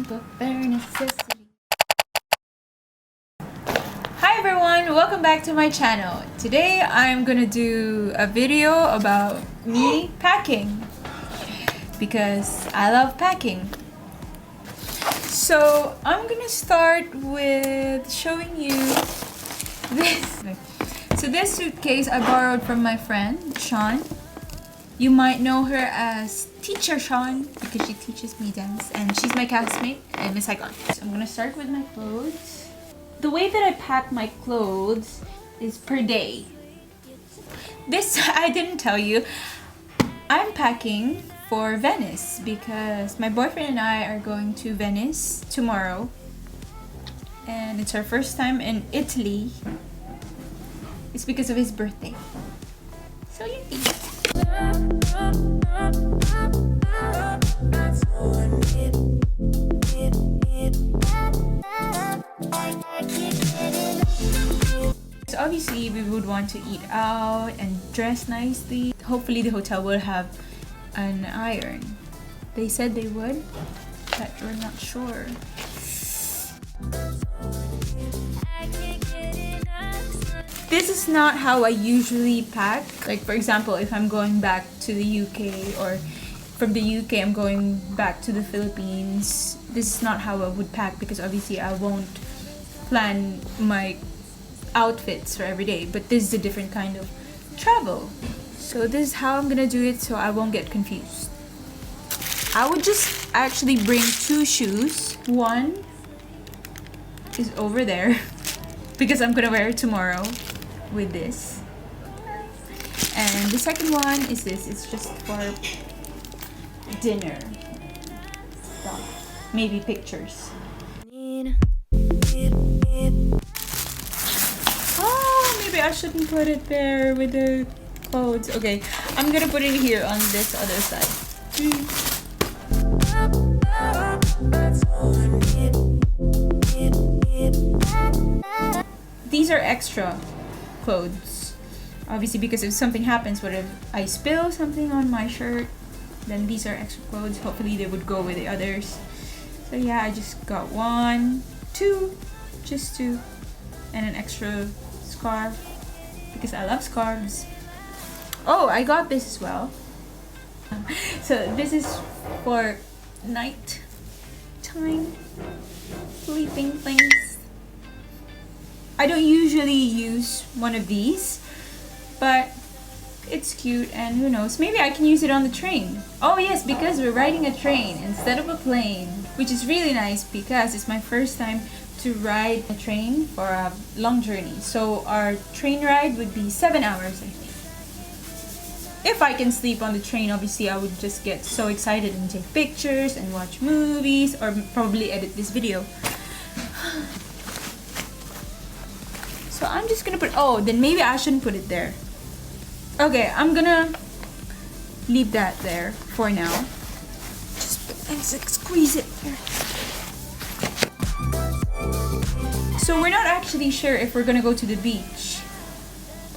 but bare necessity. Hi everyone, welcome back to my channel. Today I'm gonna do a video about me packing because I love packing. So I'm gonna start with showing you this. So this suitcase I borrowed from my friend Sean. You might know her as Teacher Sean because she teaches me dance and she's my classmate in Miss Saigon. So I'm gonna start with my clothes. The way that I pack my clothes is per day. This I didn't tell you. I'm packing for Venice because my boyfriend and I are going to Venice tomorrow. And it's our first time in Italy. It's because of his birthday. So yippee! So obviously we would want to eat out and dress nicely. Hopefully the hotel will have an iron. They said they would, but we're not sure. This is not how I usually pack. Like for example, if I'm going back to the UK or from the UK I'm going back to the Philippines, this is not how I would pack because obviously I won't plan my outfits for every day, but this is a different kind of travel. So this is how I'm gonna do it so I won't get confused. I would just actually bring two shoes. One is over there because I'm gonna wear it tomorrow with this. And the second one is this. It's just for dinner stuff. Maybe pictures. Oh, maybe I shouldn't put it there with the clothes. Okay, I'm gonna put it here on this other side. These are extra clothes. Obviously because if something happens, what if I spill something on my shirt, then these are extra clothes. Hopefully they would go with the others. So yeah, I just got just two, and an extra scarf because I love scarves. Oh, I got this as well. So this is for night time sleeping things. I don't usually use one of these, but it's cute and who knows, maybe I can use it on the train. Oh yes, because we're riding a train instead of a plane, which is really nice because it's my first time to ride a train for a long journey. So our train ride would be 7 hours, I think. If I can sleep on the train, obviously I would just get so excited and take pictures and watch movies or probably edit this video. So I'm just gonna put, oh, then maybe I shouldn't put it there. Okay, I'm gonna leave that there for now. Just put and squeeze it there. So we're not actually sure if we're gonna go to the beach.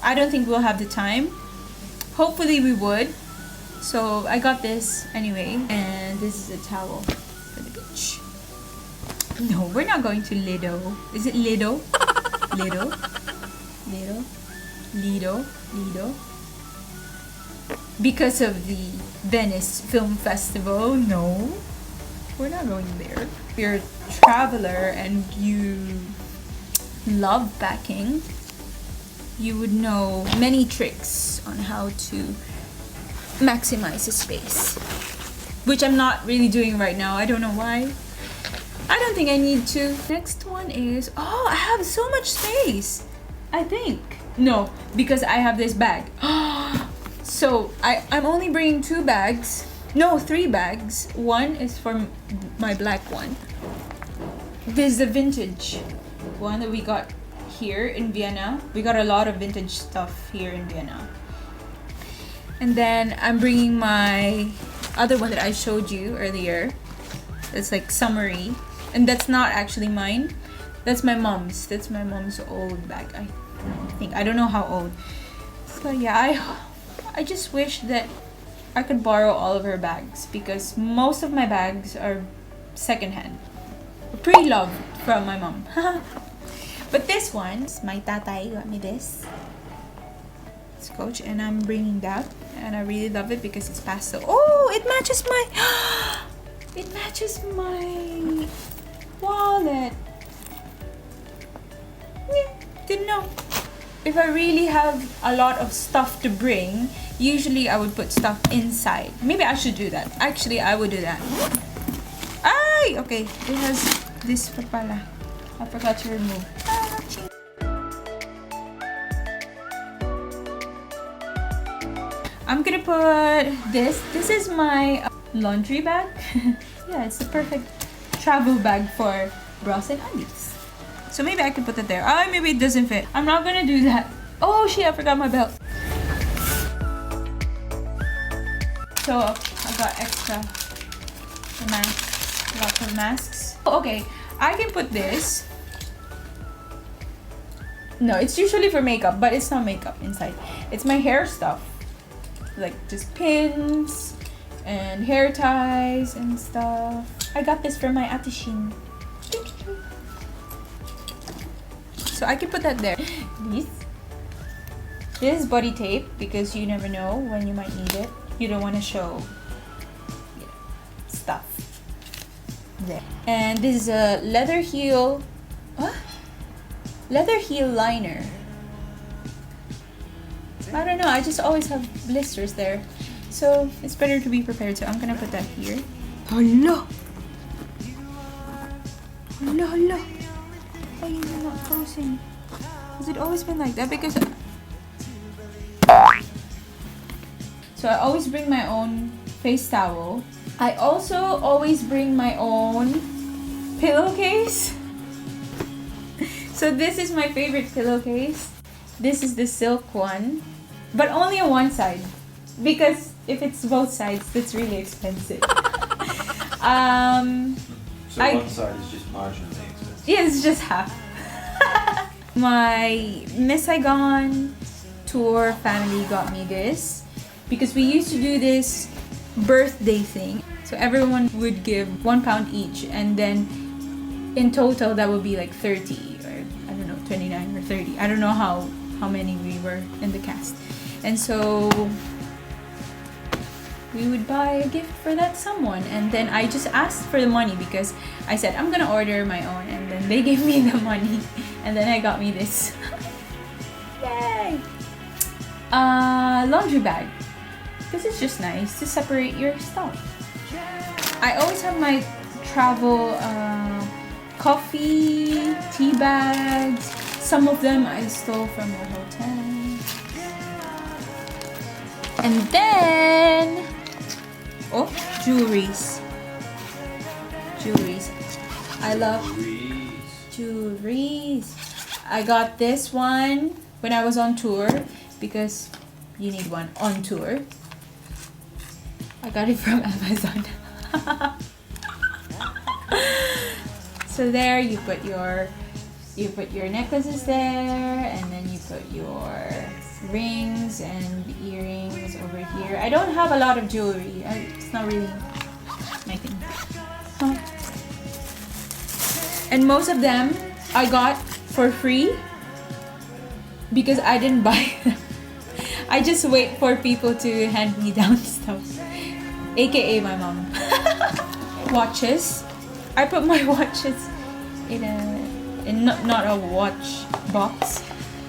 I don't think we'll have the time. Hopefully we would. So I got this anyway, and this is a towel for the beach. No, we're not going to Lido. Is it Lido? Lido? Lido? Lido? Lido? Because of the Venice Film Festival? No, we're not going there. If you're a traveler and you love packing, you would know many tricks on how to maximize the space, which I'm not really doing right now. I don't know why. I don't think I need to. Next one is, oh, I have so much space, I think. No, because I have this bag. So I'm only bringing 2 bags. No, 3 bags. One is for my black one. This is the vintage one that we got here in Vienna. We got a lot of vintage stuff here in Vienna. And then I'm bringing my other one that I showed you earlier. It's like summery. And that's not actually mine. That's my mom's. That's my mom's old bag. I think. I don't know how old. So yeah, I just wish that I could borrow all of her bags because most of my bags are secondhand. Pre-love from my mom. But this one, my tatay got me this. It's Coach, and I'm bringing that, and I really love it because it's pastel. Oh, it matches my it matches my wallet. Yeah, didn't know. If I really have a lot of stuff to bring, usually I would put stuff inside. Maybe I should do that. Actually, I would do that. Ay! Okay, it has this pa pala. I forgot to remove. I'm gonna put this. This is my laundry bag. Yeah, it's the perfect travel bag for bras and undies. So maybe I could put it there. Oh, maybe it doesn't fit. I'm not gonna do that. Oh shit, I forgot my belt. So I got extra masks, lots of masks. Oh, okay, I can put this. No, it's usually for makeup, but it's not makeup inside. It's my hair stuff. Like just pins and hair ties and stuff. I got this from my ate Shin. So I can put that there. This is body tape because you never know when you might need it. You don't want to show stuff there. And this is a leather heel. What? Leather heel liner. I don't know. I just always have blisters there, so it's better to be prepared. So I'm gonna put that here. Hello. Hello, hello. Why is it not closing? Has it always been like that? Because so I always bring my own face towel. I also always bring my own pillowcase. So this is my favorite pillowcase. This is the silk one, but only on one side because if it's both sides, that's really expensive. So one side is just marginally expensive. Yeah, it's just half. My Miss Saigon tour family got me this because we used to do this birthday thing. So everyone would give £1 each, and then in total that would be like 30 or I don't know, 29 or 30. I don't know how many we were in the cast. And so we would buy a gift for that someone, and then I just asked for the money because I said I'm gonna order my own, and then they gave me the money, and then I got me this. Yay! Laundry bag because it's just nice to separate your stuff. I always have my travel coffee, tea bags. Some of them I stole from the hotel. And then jewelries. I love jewelries. I got this one when I was on tour because you need one on tour. I got it from Amazon. So there you put your necklaces there, and then you put your rings and earrings over here. I don't have a lot of jewelry. It's not really my thing. Huh. And most of them I got for free because I didn't buy them. I just wait for people to hand me down stuff, aka my mom. Watches. I put my watches in not a watch box,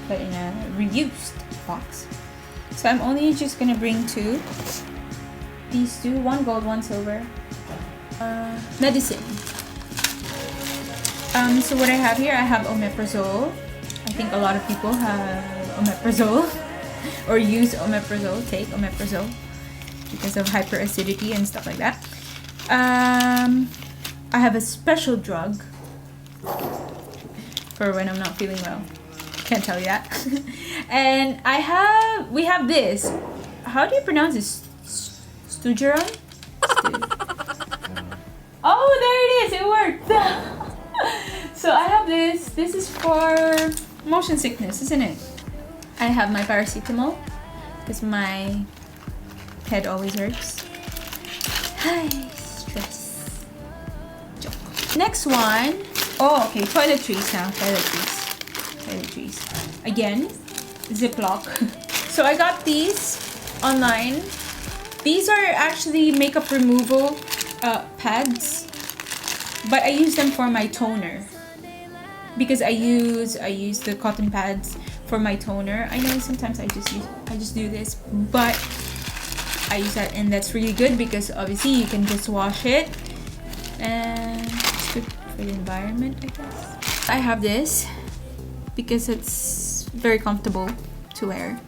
but in a reused box. So I'm only just gonna bring two. These two, one gold, one silver. Medicine. So what I have here, I have omeprazole. I think a lot of people have omeprazole or use omeprazole, take omeprazole because of hyperacidity and stuff like that. I have a special drug for when I'm not feeling well. Can't tell you that. And we have this. How do you pronounce this? Stugeron? Oh, there it is. It worked. So I have this. This is for motion sickness, isn't it? I have my paracetamol because my head always hurts. Hi, stress. Joke. Next one. Oh, okay. Toiletries now. Toiletries. Again, Ziploc. So I got these online. These are actually makeup removal pads, but I use them for my toner because I use the cotton pads for my toner. I know sometimes I just do this, but I use that, and that's really good because obviously you can just wash it, and it's good for the environment, I guess. I have this because it's very comfortable to wear.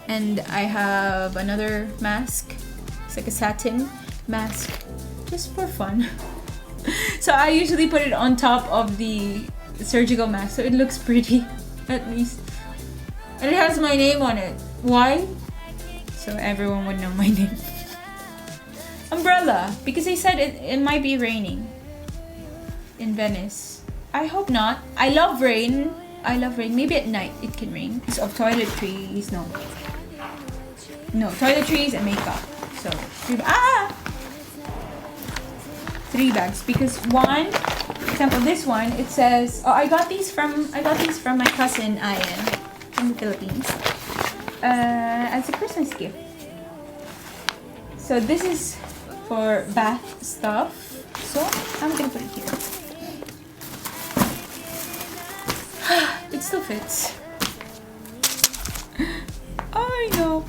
And I have another mask. It's like a satin mask, just for fun. So I usually put it on top of the surgical mask so it looks pretty, at least. And it has my name on it. Why? So everyone would know my name. Umbrella, because they said it might be raining in Venice. I hope not. I love rain. Maybe at night it can rain. It's of toiletries. No, toiletries and makeup. So, 3 bags because one, for example, this one, it says, oh, I got these from my cousin Ian from the Philippines as a Christmas gift. So this is for bath stuff. So I'm gonna put it here. It still fits. I know.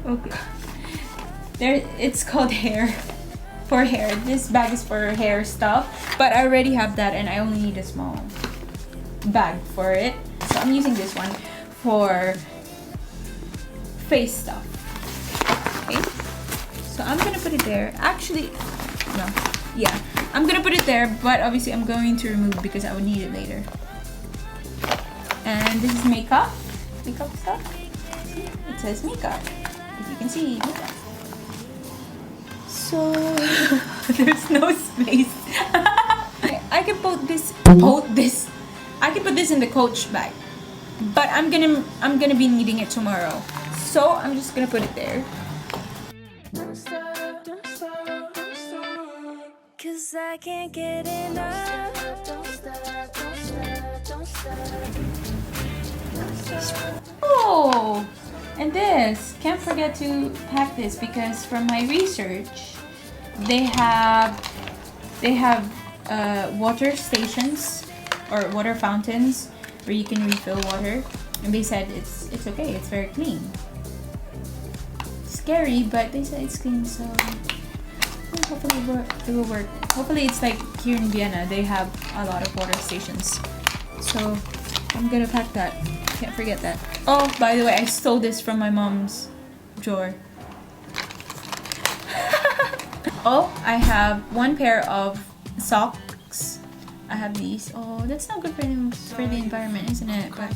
Okay. There, it's called hair. For hair. This bag is for hair stuff, but I already have that, and I only need a small bag for it. So I'm using this one for face stuff. Okay. So I'm gonna put it there. Actually, no. Yeah, I'm gonna put it there, but obviously I'm going to remove because I would need it later. And this is makeup stuff. It says makeup. As you can see, makeup. So there's no space. I can put this. I can put this in the Coach bag, but I'm gonna be needing it tomorrow. So I'm just gonna put it there. Cause I can't get enough. Don't stop. Oh, and this, can't forget to pack this because from my research, they have water stations or water fountains where you can refill water, and they said it's okay, it's very clean. Scary, but they said it's clean, so hopefully it will work. Hopefully it's like here in Vienna, they have a lot of water stations. So I'm gonna pack that. Can't forget that. Oh, by the way, I stole this from my mom's drawer. Oh, I have one pair of socks. I have these. Oh, that's not good for the environment, isn't it? But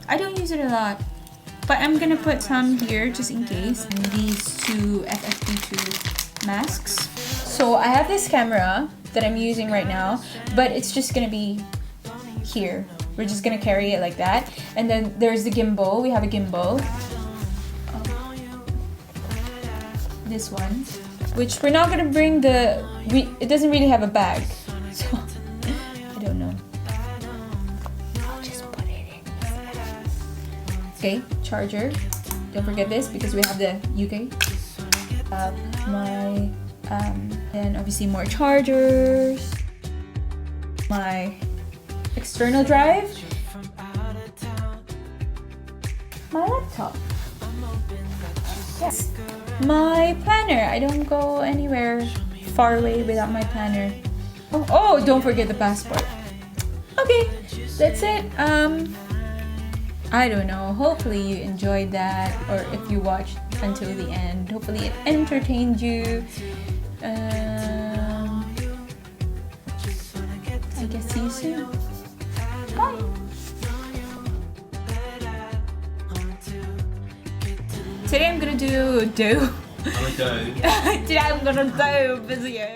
I don't use it a lot. But I'm gonna put some here just in case. And these 2 FFP2 masks. So I have this camera that I'm using right now, but it's just gonna be here. We're just gonna carry it like that. And then there's the gimbal. We have a gimbal. This one, which we're not gonna bring it doesn't really have a bag, so I don't know. I'll just put it in. Okay, charger. Don't forget this because we have the UK. Then obviously more chargers. My external drive, my laptop, yes, my planner. I don't go anywhere far away without my planner. Oh, don't forget the passport. Okay, that's it. I don't know, hopefully you enjoyed that, or if you watched until the end, hopefully it entertained you. I guess see you soon. Bye. Today I'm gonna do a dough. Today I'm gonna do a video.